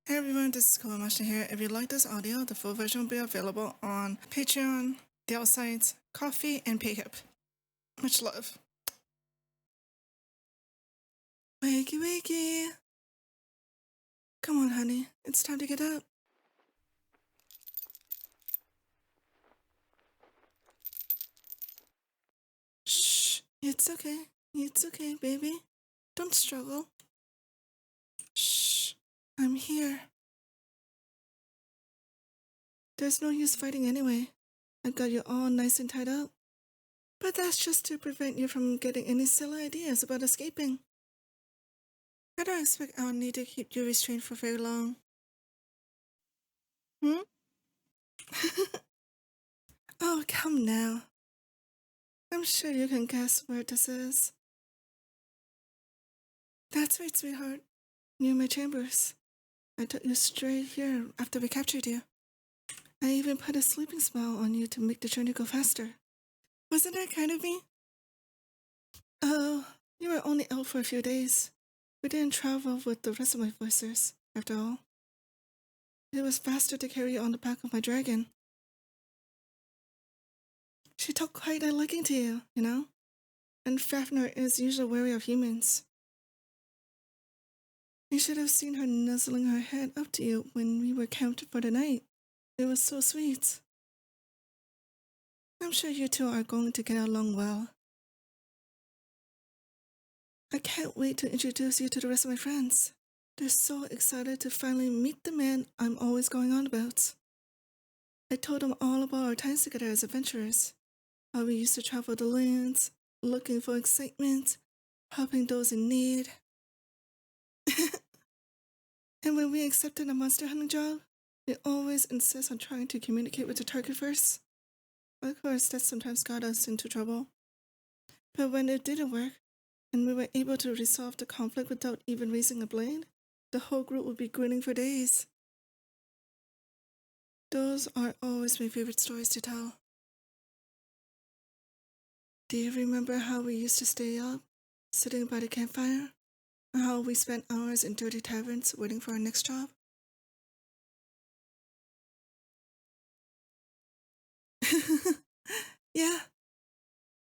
Hey everyone, this is 𝓈𝓅𝒾𝒸🎎 here. If you like this audio, the full version will be available on Patreon, the outsides, Coffee, and PayHip. Much love. Wakey, wakey. Come on, honey. It's time to get up. Shh. It's okay. It's okay, baby. Don't struggle. Shh. I'm here. There's no use fighting anyway. I got you all nice and tied up. But that's just to prevent you from getting any silly ideas about escaping. I don't expect I'll need to keep you restrained for very long. Hmm? Oh, come now. I'm sure you can guess where this is. That's right, sweetheart. Near my chambers. I took you straight here after we captured you. I even put a sleeping spell on you to make the journey go faster. Wasn't that kind of me? Oh, you were only out for a few days. We didn't travel with the rest of my voicers, after all. It was faster to carry you on the back of my dragon. She took quite a liking to you, you know? And Fafnir is usually wary of humans. You should have seen her nuzzling her head up to you when we were camped for the night. It was so sweet. I'm sure you two are going to get along well. I can't wait to introduce you to the rest of my friends. They're so excited to finally meet the man I'm always going on about. I told them all about our times together as adventurers, how we used to travel the lands, looking for excitement, helping those in need. And when we accepted a monster hunting job, they always insist on trying to communicate with the target first. Of course, that sometimes got us into trouble. But when it didn't work, and we were able to resolve the conflict without even raising a blade, the whole group would be grinning for days. Those are always my favorite stories to tell. Do you remember how we used to stay up, sitting by the campfire? And how we spent hours in dirty taverns waiting for our next job? Yeah.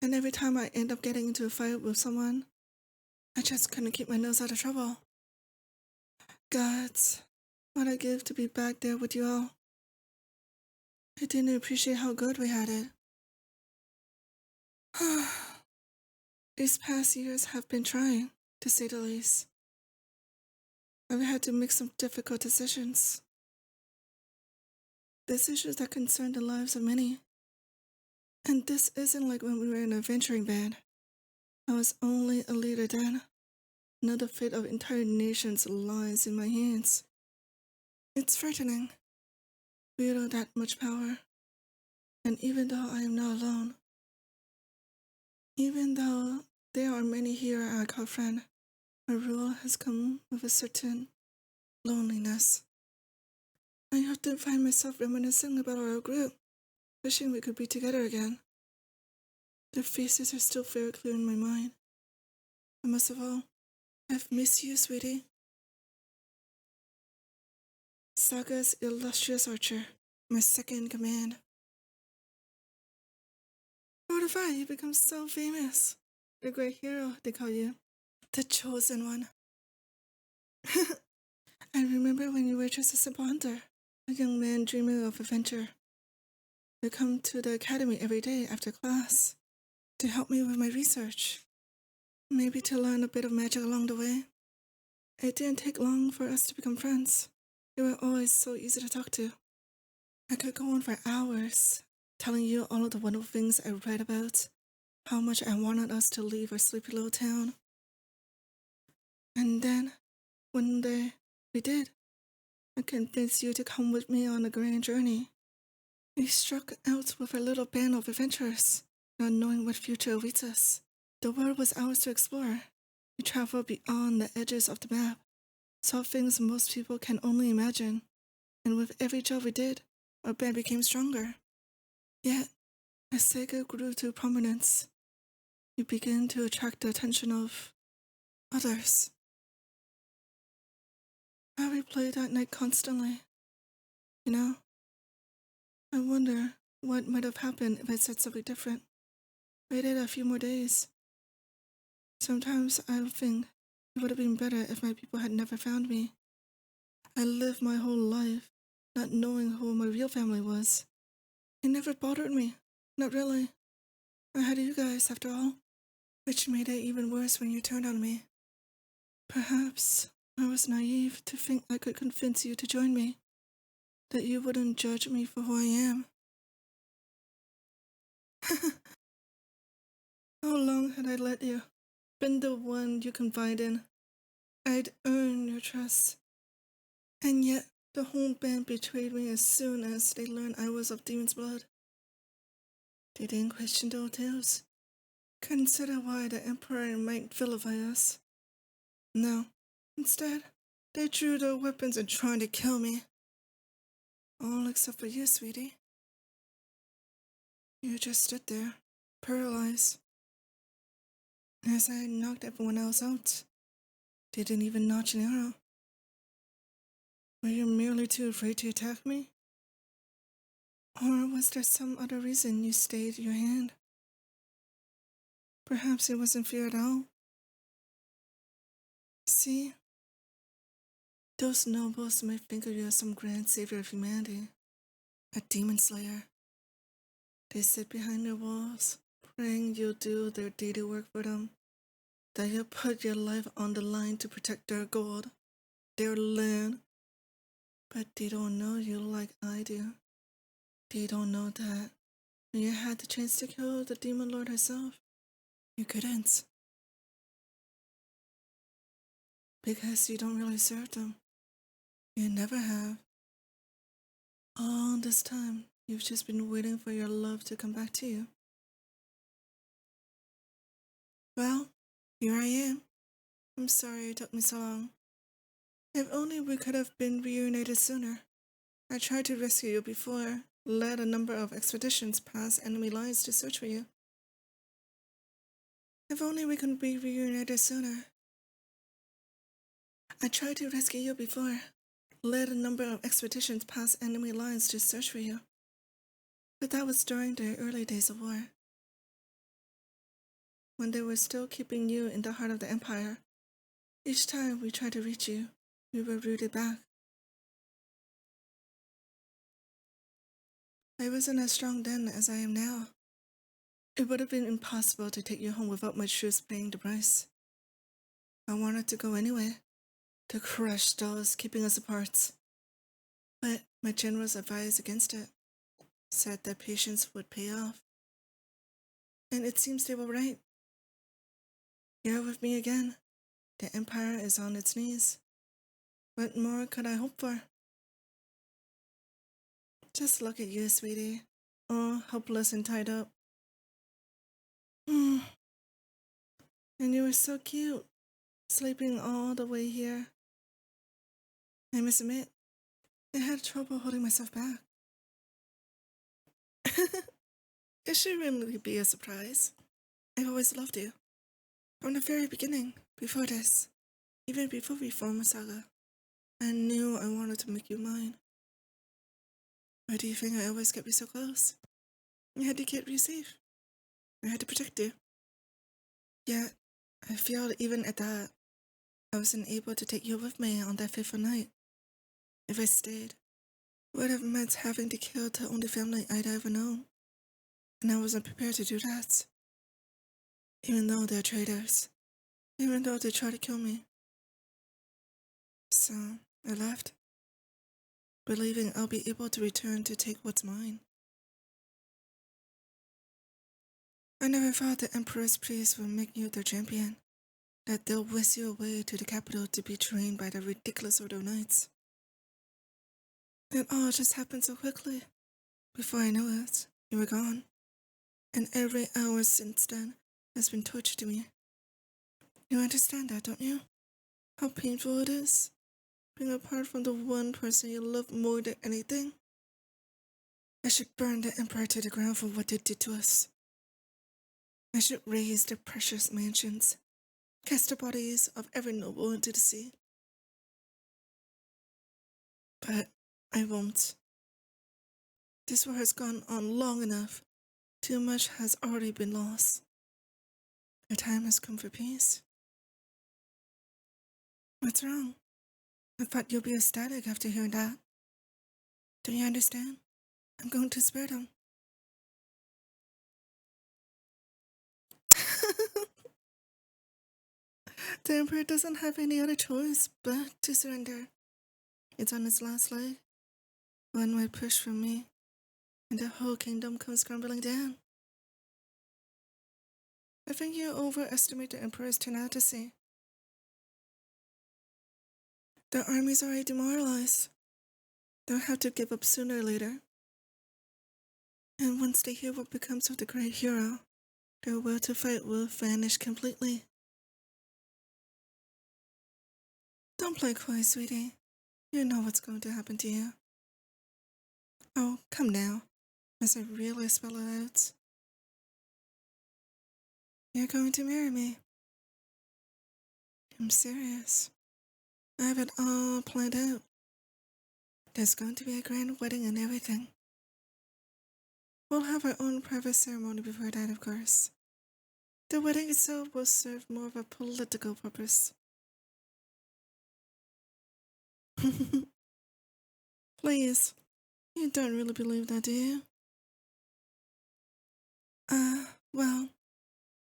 And every time I end up getting into a fight with someone, I just couldn't keep my nose out of trouble. Gods, what I'd give to be back there with you all. I didn't appreciate how good we had it. These past years have been trying, to say the least. I've had to make some difficult decisions. Decisions that concern the lives of many. And this isn't like when we were an adventuring band. I was only a leader then. Now the fate of entire nations lies in my hands. It's frightening. Wield that much power. And even though I am not alone, even though there are many here I call friend, my rule has come with a certain loneliness. I often find myself reminiscing about our group, wishing we could be together again. Their faces are still very clear in my mind. And most of all, I've missed you, sweetie. Saga's illustrious archer, my second in command. Fortify, you become so famous. The great hero, they call you. The chosen one. I remember when you were just a simple hunter, a young man dreaming of adventure. You come to the academy every day after class to help me with my research. Maybe to learn a bit of magic along the way. It didn't take long for us to become friends. You were always so easy to talk to. I could go on for hours, telling you all of the wonderful things I read about, how much I wanted us to leave our sleepy little town. And then, one day, we did. I convinced you to come with me on a grand journey. We struck out with a little band of adventurers, not knowing what future awaits us. The world was ours to explore. We traveled beyond the edges of the map, saw things most people can only imagine, and with every job we did, our band became stronger. Yet, as Saga grew to prominence, we began to attract the attention of others. I replayed that night constantly. You know, I wonder what might have happened if I said something different. Waited a few more days. Sometimes I think it would have been better if my people had never found me. I lived my whole life not knowing who my real family was. It never bothered me. Not really. I had you guys, after all, which made it even worse when you turned on me. Perhaps I was naive to think I could convince you to join me, that you wouldn't judge me for who I am. How long had I let you? Been the one you confide in. I'd earned your trust. And yet, the whole band betrayed me as soon as they learned I was of demon's blood. They didn't question the tales. Consider why the Emperor might vilify us. No. Instead, they drew their weapons and tried to kill me. All except for you, sweetie. You just stood there, paralyzed. As I knocked everyone else out. They didn't even notch an arrow. Were you merely too afraid to attack me? Or was there some other reason you stayed your hand? Perhaps it wasn't fear at all. See? Those nobles might think of you as some grand savior of humanity, a demon slayer. They sit behind their walls, praying you'll do their daily work for them, that you'll put your life on the line to protect their gold, their land. But they don't know you like I do. They don't know that when you had the chance to kill the demon lord herself, you couldn't. Because you don't really serve them. You never have. All this time, you've just been waiting for your love to come back to you. Well, here I am. I'm sorry it took me so long. If only we could have been reunited sooner. I tried to rescue you before, led a number of expeditions past enemy lines to search for you. If only we could be reunited sooner. I tried to rescue you before, led a number of expeditions past enemy lines to search for you. But that was during the early days of war, when they were still keeping you in the heart of the Empire. Each time we tried to reach you, we were rooted back. I wasn't as strong then as I am now. It would have been impossible to take you home without my troops paying the price. I wanted to go anyway, to crush those keeping us apart. But my generals advised against it, said that patience would pay off. And it seems they were right. You're with me again. The Empire is on its knees. What more could I hope for? Just look at you, sweetie. All helpless and tied up. And you were so cute, sleeping all the way here. I must admit, I had trouble holding myself back. It should really be a surprise. I've always loved you. From the very beginning, before this, even before we formed Saga, I knew I wanted to make you mine. Why do you think I always kept you so close? I had to keep you safe. I had to protect you. Yet, I feel even at that, I wasn't able to take you with me on that fateful night. If I stayed, it would have meant having to kill the only family I'd ever known. And I wasn't prepared to do that. Even though they're traitors. Even though they tried to kill me. So, I left, believing I'll be able to return to take what's mine. I never thought the Emperor's priests would make you their champion, that they'll whisk you away to the capital to be trained by the ridiculous Order of Knights. It all just happened so quickly. Before I knew it, you were gone. And every hour since then has been torture to me. You understand that, don't you? How painful it is, being apart from the one person you love more than anything. I should burn the Emperor to the ground for what they did to us. I should raze their precious mansions, cast the bodies of every noble into the sea. But I won't. This war has gone on long enough. Too much has already been lost. The time has come for peace. What's wrong? I thought you'd be ecstatic after hearing that. Do you understand? I'm going to spare them. The Emperor doesn't have any other choice but to surrender. It's on its last leg. One more push from me, and the whole kingdom comes crumbling down. I think you overestimate the Emperor's tenacity. The armies are already demoralized. They'll have to give up sooner or later. And once they hear what becomes of the great hero, their will to fight will vanish completely. Don't play coy, sweetie. You know what's going to happen to you. Oh, come now. Must I really spell it out? You're going to marry me. I'm serious. I have it all planned out. There's going to be a grand wedding and everything. We'll have our own private ceremony before that, of course. The wedding itself will serve more of a political purpose. Please, you don't really believe that, do you? Well,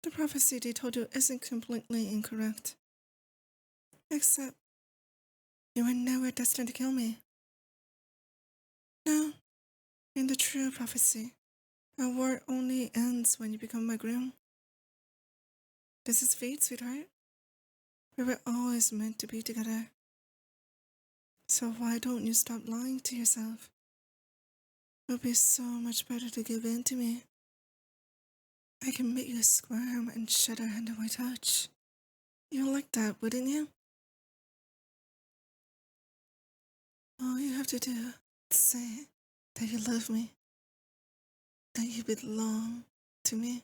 the prophecy they told you isn't completely incorrect. Except, you were never destined to kill me. No, in the true prophecy, our war only ends when you become my groom. This is fate, sweetheart. We were always meant to be together. So why don't you stop lying to yourself? It would be so much better to give in to me. I can make you squirm and shudder under my touch. You'd like that, wouldn't you? All you have to do is say that you love me, that you belong to me.